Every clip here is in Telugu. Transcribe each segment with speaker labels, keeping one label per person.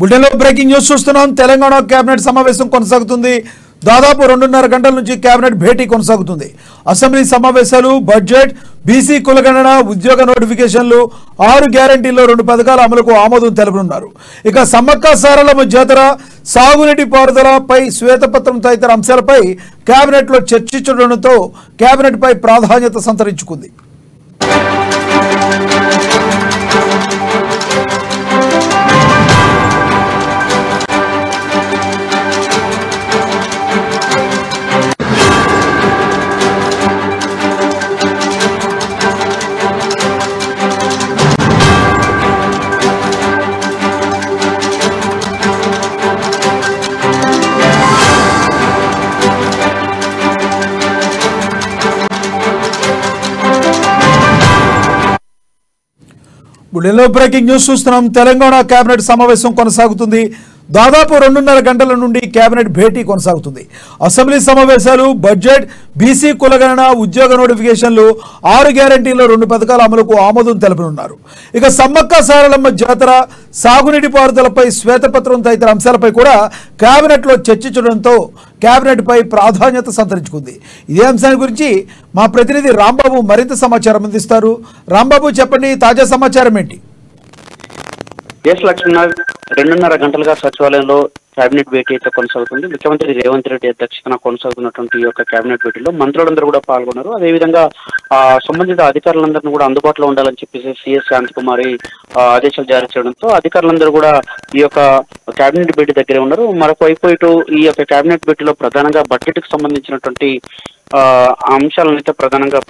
Speaker 1: బులెటిన్లో బ్రేకింగ్ న్యూస్ చూస్తున్నాం. తెలంగాణ కేబినెట్ సమావేశం కొనసాగుతుంది. దాదాపు 2.5 గంటల నుంచి కేబినెట్ భేటీ కొనసాగుతుంది. అసెంబ్లీ సమావేశాలు, బడ్జెట్, బీసీ కులగణన, ఉద్యోగ నోటిఫికేషన్లు, 6 గ్యారంటీల్లో 2 పథకాల అమలుకు ఆమోదం తెలుపనున్నారు. ఇక సమ్మక్క సారలమ్మ జాతర, సాగునీటి పారుదలపై శ్వేతపత్రం తదితర అంశాలపై కేబినెట్లో చర్చించడంతో కేబినెట్ పై ప్రాధాన్యత సంతరించుకుంది. బులెటిన్లో బ్రేకింగ్ న్యూస్ చూస్తున్నాం. తెలంగాణ కేబినెట్ సమావేశం కొనసాగుతుంది. దాదాపు 2.5 గంటల నుండి కేబినెట్ భేటీ కొనసాగుతుంది. అసెంబ్లీ సమావేశాలు, బడ్జెట్, బీసీ కులగణన, ఉద్యోగ నోటిఫికేషన్లు, 6 గ్యారంటీల్లో 2 పథకాల అమలుకు ఆమోదం తెలుపనున్నారు. ఇక సమ్మక్క సారలమ్మ జాతర, సాగునీటి పారుదలపై శ్వేతపత్రం తదితర అంశాలపై కూడా కేబినెట్లో చర్చించడంతో కేబినెట్ పై ప్రాధాన్యత సంతరించుకుంది. ఇదే అంశాన్ని గురించి మా ప్రతినిధి రాంబాబు మరింత సమాచారం అందిస్తారు. రాంబాబు, చెప్పండి, తాజా సమాచారం ఏంటి?
Speaker 2: ఎస్ లక్ష్మణ్, 2.5 గంటలుగా సచివాలయంలో కేబినెట్ భేటీ అయితే కొనసాగుతుంది. ముఖ్యమంత్రి రేవంత్ రెడ్డి అధ్యక్షతన కొనసాగుతున్నటువంటి ఈ యొక్క కేబినెట్ భేటీలో మంత్రులందరూ కూడా పాల్గొన్నారు. అదేవిధంగా సంబంధిత అధికారులందరినీ కూడా అందుబాటులో ఉండాలని చెప్పేసి సిఎస్ శాంతికుమారి ఆదేశాలు జారీ చేయడంతో అధికారులందరూ కూడా ఈ యొక్క కేబినెట్ భేటీ దగ్గరే ఉన్నారు. మరొక వైపు ఇటు ఈ యొక్క కేబినెట్ భేటీలో ప్రధానంగా బడ్జెట్ కు సంబంధించినటువంటి అంశాలను అయితే ప్రధానంగా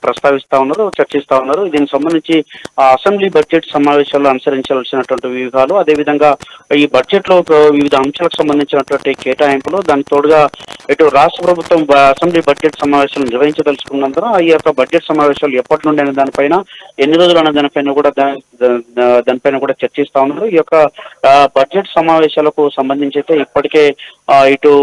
Speaker 2: ప్రస్తావిస్తా ఉన్నారు, చర్చిస్తా ఉన్నారు. దీనికి సంబంధించి అసెంబ్లీ బడ్జెట్ సమావేశాల్లో అనుసరించాల్సినటువంటి వ్యూహాలు, అదేవిధంగా ఈ బడ్జెట్ లో వివిధ అంశాలకు సంబంధించినటువంటి కేటాయింపులు, దానికి తోడుగా ఇటు రాష్ట్ర ప్రభుత్వం అసెంబ్లీ బడ్జెట్ సమావేశాలు నిర్వహించదలుచుకున్నందున ఈ యొక్క బడ్జెట్ సమావేశాలు ఎప్పటి నుండి అనే దానిపైన, ఎన్ని రోజులు అనే దానిపైన కూడా చర్చిస్తా ఉన్నారు. ఈ యొక్క బడ్జెట్ సమావేశాలకు సంబంధించి అయితే ఇప్పటికే ఇటు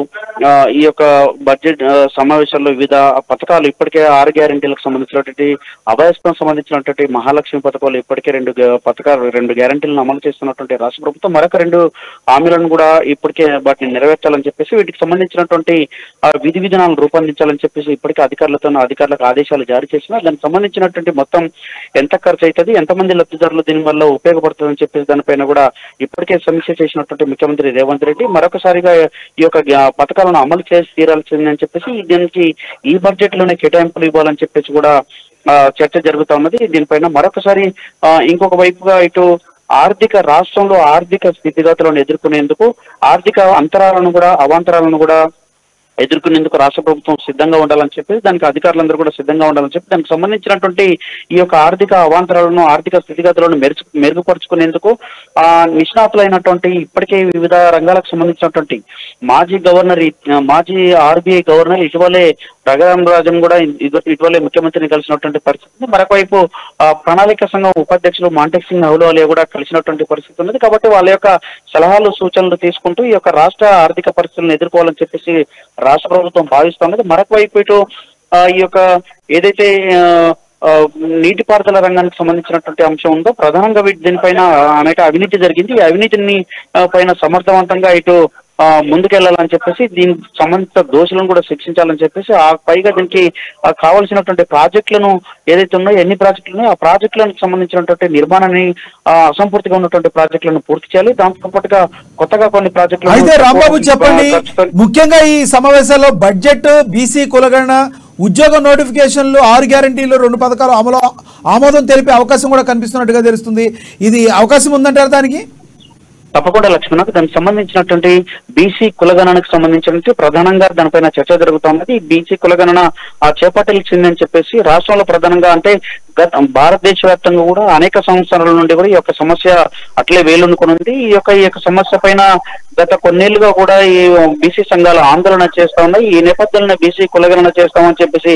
Speaker 2: ఈ యొక్క బడ్జెట్ సమావేశాల్లో వివిధ పథకాలు ఇప్పటికే 6 గ్యారంటీలకు సంబంధించినటువంటి, అభయస్థం సంబంధించినటువంటి మహాలక్ష్మి పథకాలు ఇప్పటికే 2 గ్యారంటీలను అమలు చేస్తున్నటువంటి రాష్ట్ర ప్రభుత్వం మరొక 2 హామీలను కూడా ఇప్పటికే వాటిని నెరవేర్చాలని చెప్పేసి, వీటికి సంబంధించినటువంటి విధి విధానాలను రూపొందించాలని చెప్పేసి ఇప్పటికే అధికారులకు ఆదేశాలు జారీ చేసినా దానికి సంబంధించినటువంటి మొత్తం ఎంత ఖర్చు అవుతుంది, ఎంతమంది లబ్ధిదారులు దీనివల్ల ఉపయోగపడుతుందని చెప్పేసి దానిపైన కూడా ఇప్పటికే సమీక్ష చేసినటువంటి ముఖ్యమంత్రి రేవంత్ రెడ్డి మరొకసారిగా ఈ యొక్క పథకాలను అమలు చేసి తీరాల్సిందని చెప్పేసి దీనికి ఈ బడ్జెట్ లోనే కేటాయింపులు ఇవ్వాలని చెప్పేసి కూడా చర్చ జరుగుతా ఉన్నది. దీనిపైన మరొకసారి ఇంకొక వైపుగా ఇటు రాష్ట్రంలో ఆర్థిక స్థితిగతులను ఎదుర్కొనేందుకు, ఆర్థిక అవాంతరాలను కూడా ఎదుర్కొనేందుకు రాష్ట్ర ప్రభుత్వం సిద్ధంగా ఉండాలని చెప్పి, దానికి అధికారులందరూ కూడా సిద్ధంగా ఉండాలని చెప్పి, దానికి సంబంధించినటువంటి ఈ యొక్క ఆర్థిక అవాంతరాలను, ఆర్థిక స్థితిగతులను మెరుగుపరుచుకునేందుకు నిష్ణాతులైనటువంటి ఇప్పటికే వివిధ రంగాలకు సంబంధించినటువంటి మాజీ ఆర్బీఐ గవర్నర్ ఇటీవలే రఘురామరాజన్ కూడా ఇటీవలే ముఖ్యమంత్రిని కలిసినటువంటి పరిస్థితి. మరొకవైపు ప్రణాళిక సంఘం ఉపాధ్యక్షులు మాంటెక్ సింగ్ అహ్లూవాలియా కూడా కలిసినటువంటి పరిస్థితి ఉన్నది. కాబట్టి వాళ్ళ యొక్క సలహాలు, సూచనలు తీసుకుంటూ ఈ యొక్క రాష్ట్ర ఆర్థిక పరిస్థితులను ఎదుర్కోవాలని చెప్పేసి రాష్ట్ర ప్రభుత్వం భావిస్తున్నది. మరొక వైపు ఇటు ఈ యొక్క ఏదైతే నీటిపారుదల రంగానికి సంబంధించినటువంటి అంశం ఉందో, ప్రధానంగా దీనిపైన అనేక అవినీతి జరిగింది. ఈ అవినీతిని పైన సమర్థవంతంగా ఇటు ముందుకెళ్లాలని చెప్పేసి, దీనికి సంబంధించిన దోషులను కూడా శిక్షించాలని చెప్పేసి, పైగా దీనికి కావాల్సినటువంటి ప్రాజెక్టులను ఏదైతే ఉన్నాయో, ఎన్ని ప్రాజెక్టులు ఉన్నాయో ఆ ప్రాజెక్టులకు సంబంధించినటువంటి నిర్మాణాన్ని, అసంపూర్తిగా ఉన్నటువంటి ప్రాజెక్టులను పూర్తి చేయాలి. దాంతో పాటుగా కొత్తగా కొన్ని ప్రాజెక్టులు.
Speaker 1: అయితే రాంబాబు, చెప్పండి, ముఖ్యంగా ఈ సమావేశాల్లో బడ్జెట్, బీసీ కులగణన, ఉద్యోగ నోటిఫికేషన్లు, 6 గ్యారంటీలు, 2 పథకాలు ఆమోదం తెలిపే అవకాశం కూడా కనిపిస్తున్నట్టుగా తెలుస్తుంది. ఇది అవకాశం ఉందంటారు దానికి?
Speaker 2: తప్పకుండా లక్ష్మణ, దానికి సంబంధించినటువంటి బీసీ కులగణనకు సంబంధించినటువంటి ప్రధానంగా దానిపైన చర్చ జరుగుతున్నది. బీసీ కులగణన చేపట్టాల్సిందని చెప్పేసి రాష్ట్రంలో ప్రధానంగా, అంటే భారతదేశ వ్యాప్తంగా కూడా అనేక సంవత్సరాల నుండి కూడా ఈ యొక్క సమస్య అట్లే వేలునుకున్నది. ఈ యొక్క సమస్య పైన గత కొన్నేళ్లుగా కూడా ఈ బీసీ సంఘాలు ఆందోళన చేస్తా ఉన్నాయి. ఈ నేపథ్యంలో బీసీ కులగణన చేస్తామని చెప్పేసి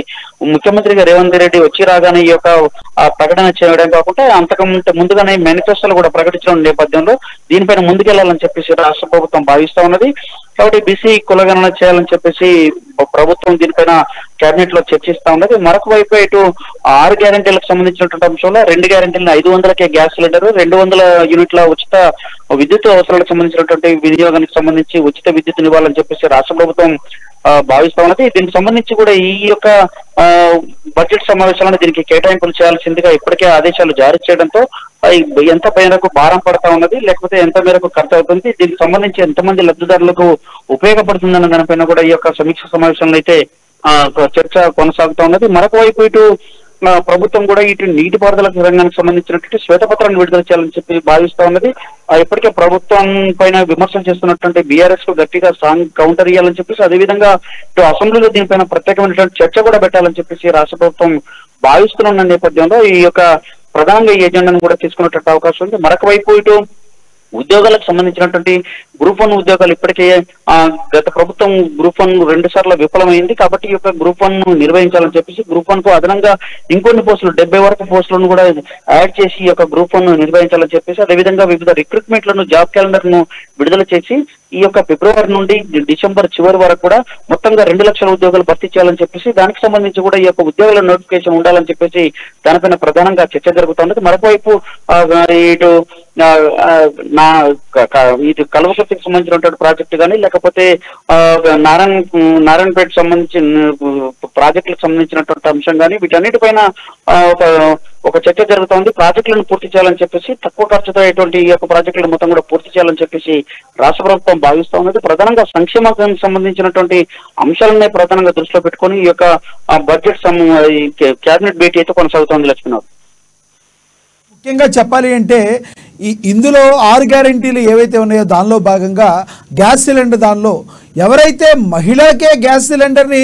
Speaker 2: ముఖ్యమంత్రిగా రేవంత్ రెడ్డి వచ్చి రాగానే ఈ యొక్క ప్రకటన చేయడం కాకుండా అంతకంటే ముందుగానే మేనిఫెస్టోలు కూడా ప్రకటించిన నేపథ్యంలో దీనిపైన ముందుకెళ్లాలని చెప్పేసి రాష్ట్ర ప్రభుత్వం భావిస్తా ఉన్నది. కాబట్టి బీసీ కులగణన చేయాలని చెప్పేసి ప్రభుత్వం దీనిపైన కేబినెట్ లో చర్చిస్తా ఉన్నది. మరొక వైపు ఇటు 6 గ్యారెంటీలకు సంబంధించినటువంటి అంశంలో 2 గ్యారెంటీలను 500కే గ్యాస్ సిలిండర్, 200 యూనిట్ల ఉచిత విద్యుత్ అవసరాలకు సంబంధించినటువంటి వినియోగానికి సంబంధించి ఉచిత విద్యుత్ ఇవ్వాలని చెప్పేసి రాష్ట్ర ప్రభుత్వం భావిస్తా ఉన్నది. దీనికి సంబంధించి కూడా ఈ యొక్క బడ్జెట్ సమావేశాలను దీనికి కేటాయింపులు చేయాల్సిందిగా ఇప్పటికే ఆదేశాలు జారీ చేయడంతో ఎంత మేరకు భారం పడతా ఉన్నది, లేకపోతే ఎంత మేరకు ఖర్చు అవుతుంది, దీనికి సంబంధించి ఎంతమంది లబ్ధిదారులకు ఉపయోగపడుతుందన్న దానిపైన కూడా ఈ యొక్క సమీక్ష సమావేశంలో అయితే చర్చ కొనసాగుతా ఉన్నది. మరొక వైపు ఇటు ప్రభుత్వం కూడా ఇటు నీటిపారుదల రంగానికి సంబంధించినటువంటి శ్వేతపత్రాన్ని విడుదల చేయాలని చెప్పి భావిస్తా ఉన్నది. ఇప్పటికే ప్రభుత్వం పైన విమర్శలు చేస్తున్నటువంటి బీఆర్ఎస్ కు గట్టిగా స్ట్రాంగ్ కౌంటర్ ఇవ్వాలని చెప్పేసి, అదేవిధంగా ఇటు అసెంబ్లీలో దీనిపైన ప్రత్యేకమైనటువంటి చర్చ కూడా పెట్టాలని చెప్పేసి రాష్ట్ర ప్రభుత్వం భావిస్తున్న నేపథ్యంలో ఈ యొక్క ప్రధానంగా ఈ ఎజెండాను కూడా తీసుకున్నటువంటి అవకాశం ఉంది. మరొక వైపు ఇటు ఉద్యోగాలకు సంబంధించినటువంటి గ్రూప్ 1 ఉద్యోగాలు ఇప్పటికే గత ప్రభుత్వం గ్రూప్ 1 2 సార్లు విఫలమైంది. కాబట్టి ఈ యొక్క గ్రూప్ 1 నిర్వహించాలని చెప్పేసి గ్రూప్ 1 కు అదనంగా ఇంకొన్ని పోస్టులు 70 వరకు పోస్టులను కూడా యాడ్ చేసి ఈ యొక్క గ్రూప్ 1 నిర్వహించాలని చెప్పేసి, అదేవిధంగా వివిధ రిక్రూట్మెంట్లను జాబ్ క్యాలెండర్ ను విడుదల చేసి ఈ యొక్క ఫిబ్రవరి నుండి డిసెంబర్ చివరి వరకు కూడా మొత్తంగా 2 లక్షల ఉద్యోగాలు భర్తీ చేయాలని చెప్పేసి, దానికి సంబంధించి కూడా ఈ యొక్క ఉద్యోగాల నోటిఫికేషన్ ఉండాలని చెప్పేసి దానిపైన ప్రధానంగా చర్చ జరుగుతున్నది. మరొకవైపు ఇటు ఇటు కల్వకుర్తికి సంబంధించినటువంటి ప్రాజెక్టు కానీ, లేకపోతే నారాయణపేట సంబంధించిన ప్రాజెక్టులకు సంబంధించినటువంటి అంశం కానీ, వీటన్నిటిపైన ఒక చర్చ జరుగుతోంది. ప్రాజెక్టులను పూర్తి చేయాలని చెప్పేసి, తక్కువ ఖర్చుతో ఎటువంటి ఈ యొక్క ప్రాజెక్టులను మొత్తం కూడా పూర్తి చేయాలని చెప్పేసి రాష్ట్ర ప్రభుత్వం భావిస్తూ ఉన్నది. ప్రధానంగా సంక్షేమానికి సంబంధించినటువంటి అంశాలనే ప్రధానంగా దృష్టిలో పెట్టుకొని ఈ యొక్క బడ్జెట్ కేబినెట్ భేటీ అయితే కొనసాగుతోంది. లక్ష్మీనాథ్,
Speaker 1: ముఖ్యంగా చెప్పాలి అంటే ఇందులో 6 గ్యారెంటీలు ఏవైతే ఉన్నాయో దానిలో భాగంగా గ్యాస్ సిలిండర్ దానిలో ఎవరైతే మహిళకే గ్యాస్ సిలిండర్ని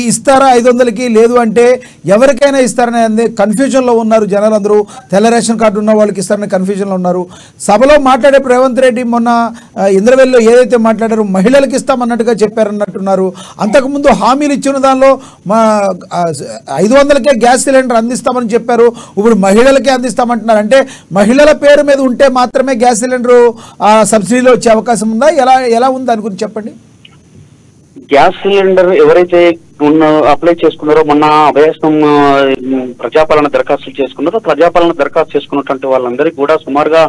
Speaker 1: ఇస్తారా 500కి, లేదు అంటే ఎవరికైనా ఇస్తారనే కన్ఫ్యూజన్లో ఉన్నారు జనాలందరూ. తెల్ల రేషన్ కార్డు ఉన్న వాళ్ళకి ఇస్తారని కన్ఫ్యూజన్లో ఉన్నారు. సభలో మాట్లాడే రేవంత్ రెడ్డి మొన్న ఇంద్రవెల్లిలో ఏదైతే మాట్లాడారో మహిళలకు ఇస్తామన్నట్టుగా చెప్పారన్నట్టున్నారు. అంతకుముందు హామీలు ఇచ్చిన దానిలో 500కే గ్యాస్ సిలిండర్ అందిస్తామని చెప్పారు, ఇప్పుడు మహిళలకే అందిస్తామంటున్నారు. అంటే మహిళల పేరు మీద ఉంటే మాత్రమే గ్యాస్ సిలిండర్ సబ్సిడీలో వచ్చే అవకాశం ఉందా? ఎలా ఉంది దాని గురించి చెప్పండి.
Speaker 2: గ్యాస్ సిలిండర్ ఎవరైతే అప్లై చేసుకున్నారో, మొన్న అభయస్థం ప్రజాపాలన దరఖాస్తులు చేసుకున్నారో, ప్రజాపాలన దరఖాస్తు చేసుకున్నటువంటి వాళ్ళందరికీ కూడా సుమారుగా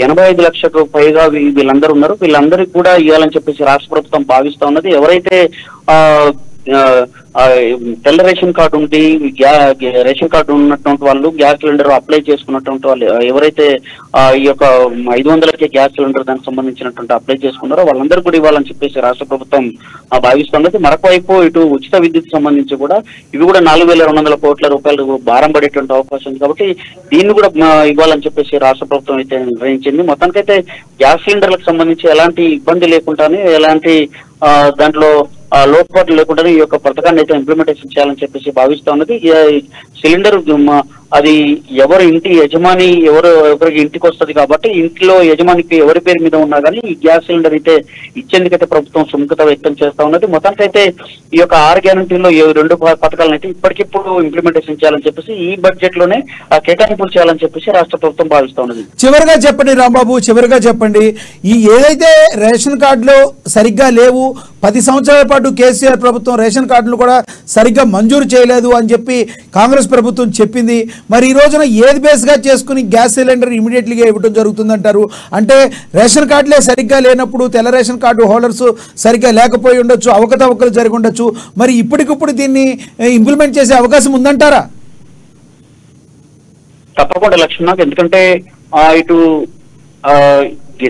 Speaker 2: 85 లక్షలకు పైగా వీళ్ళందరూ ఉన్నారు. వీళ్ళందరికీ కూడా ఇవ్వాలని చెప్పేసి రాష్ట్ర ప్రభుత్వం భావిస్తా ఉన్నది. ఎవరైతే తెల్ల రేషన్ కార్డు ఉండి రేషన్ కార్డు ఉన్నటువంటి వాళ్ళు గ్యాస్ సిలిండర్ అప్లై చేసుకున్నటువంటి వాళ్ళు ఎవరైతే ఈ యొక్క 500కే గ్యాస్ సిలిండర్ దానికి సంబంధించినటువంటి అప్లై చేసుకున్నారో వాళ్ళందరూ కూడా ఇవ్వాలని చెప్పేసి రాష్ట్ర ప్రభుత్వం భావిస్తున్నది. మరొక వైపు ఇటు ఉచిత విద్యుత్ సంబంధించి కూడా ఇవి కూడా 4,200 కోట్ల రూపాయలు భారం పడేటువంటి అవకాశం ఉంది. కాబట్టి దీన్ని కూడా ఇవ్వాలని చెప్పేసి రాష్ట్ర ప్రభుత్వం అయితే నిర్ణయించింది. మొత్తానికైతే గ్యాస్ సిలిండర్లకు సంబంధించి ఎలాంటి ఇబ్బంది లేకుండానే, ఎలాంటి దాంట్లో లోటుపాట్లు లేకుండానే ఈ యొక్క పథకాన్ని అయితే ఇంప్లిమెంటేషన్ చేయాలని చెప్పేసి భావిస్తా ఉన్నది. సిలిండర్ అది ఎవరు ఇంటి యజమాని ఎవరికి ఇంటికి వస్తుంది కాబట్టి ఇంట్లో యజమానికి ఎవరి పేరు మీద ఉన్నా కానీ ఈ గ్యాస్ సిలిండర్ అయితే ఇచ్చేందుకైతే ప్రభుత్వం సుముఖత వ్యక్తం చేస్తా ఉన్నది. మొత్తానికైతే ఈ యొక్క 6 గ్యారంటీల్లో 2 పథకాలను అయితే ఇప్పటికిప్పుడు ఇంప్లిమెంటేషన్ చేయాలని చెప్పేసి ఈ బడ్జెట్ లోనే కేటాయింపులు చేయాలని చెప్పేసి రాష్ట్ర ప్రభుత్వం భావిస్తా ఉన్నది.
Speaker 1: చివరిగా చెప్పండి రాంబాబు, చివరిగా చెప్పండి, ఈ ఏదైతే రేషన్ కార్డులో సరిగ్గా లేవు, 10 సంవత్సరాల పాటు కేసీఆర్ ప్రభుత్వం రేషన్ కార్డులు కూడా సరిగ్గా మంజూరు చేయలేదు అని చెప్పి కాంగ్రెస్ ప్రభుత్వం చెప్పింది. మరి ఈ రోజున ఏది బేస్గా చేసుకుని గ్యాస్ సిలిండర్ ఇమీడియట్లీగా ఇవ్వడం జరుగుతుందంటారు? అంటే రేషన్ కార్డులే సరిగ్గా లేనప్పుడు, తెల్ల రేషన్ కార్డు హోల్డర్స్ సరిగ్గా లేకపోయి ఉండొచ్చు, అవకతవకలు జరిగి ఉండొచ్చు, మరి ఇప్పటికిప్పుడు దీన్ని ఇంప్లిమెంట్ చేసే అవకాశం ఉందంటారా?
Speaker 2: తప్పకుండా లక్ష్మణ్, ఎందుకంటే ఇటు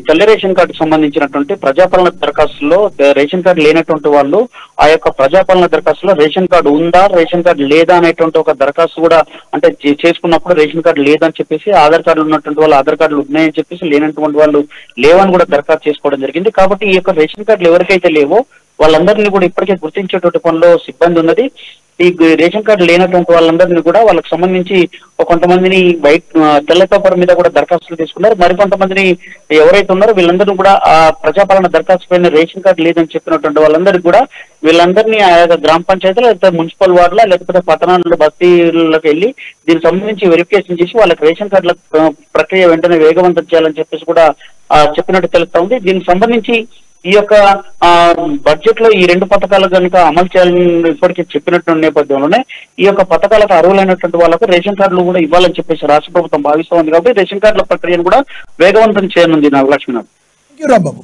Speaker 2: తెల్ల రేషన్ కార్డు సంబంధించినటువంటి ప్రజాపాలన దరఖాస్తులో రేషన్ కార్డు లేనటువంటి వాళ్ళు ఆ యొక్క ప్రజాపాలన దరఖాస్తులో రేషన్ కార్డు ఉందా, రేషన్ కార్డు లేదా అనేటువంటి ఒక దరఖాస్తు కూడా అంటే చేసుకున్నప్పుడు రేషన్ కార్డు లేదని చెప్పేసి, ఆధార్ కార్డు ఉన్నటువంటి వాళ్ళు ఆధార్ కార్డులు ఉన్నాయని చెప్పేసి, లేనటువంటి వాళ్ళు లేవని కూడా దరఖాస్తు చేసుకోవడం జరిగింది. కాబట్టి ఈ యొక్క రేషన్ కార్డులు ఎవరికైతే లేవో వాళ్ళందరినీ కూడా ఇప్పటికే గుర్తించేటువంటి పనిలో సిబ్బంది ఉన్నది. ఈ రేషన్ కార్డు లేనటువంటి వాళ్ళందరినీ కూడా వాళ్ళకి సంబంధించి కొంతమందిని బయట తెల్ల పేపర్ మీద కూడా దరఖాస్తులు తీసుకున్నారు. మరికొంతమందిని ఎవరైతే ఉన్నారో వీళ్ళందరూ కూడా ఆ ప్రజాపాలన దరఖాస్తు పైన రేషన్ కార్డు లేదని చెప్పినటువంటి వాళ్ళందరికీ కూడా వీళ్ళందరినీ ఆ యొక్క గ్రామ పంచాయతీలో లేకపోతే మున్సిపల్ వార్డులో లేకపోతే పట్టణాల్లో బస్తీలకు వెళ్ళి దీనికి సంబంధించి వెరిఫికేషన్ చేసి వాళ్ళకి రేషన్ కార్డుల ప్రక్రియ వెంటనే వేగవంతం చేయాలని చెప్పేసి కూడా చెప్పినట్టు తెలుస్తా ఉంది. దీనికి సంబంధించి ఈ యొక్క బడ్జెట్ లో ఈ 2 పథకాలు కనుక అమలు చేయాలని ఇప్పటికే చెప్పినటువంటి నేపథ్యంలోనే ఈ యొక్క పథకాలకు అర్హులైనటువంటి వాళ్ళకు రేషన్ కార్డులు కూడా ఇవ్వాలని చెప్పేసి రాష్ట్ర ప్రభుత్వం భావిస్తోంది. కాబట్టి రేషన్ కార్డుల ప్రక్రియను కూడా వేగవంతం చేయనుంది నాగలక్ష్మి.
Speaker 1: Thank you Rambabu.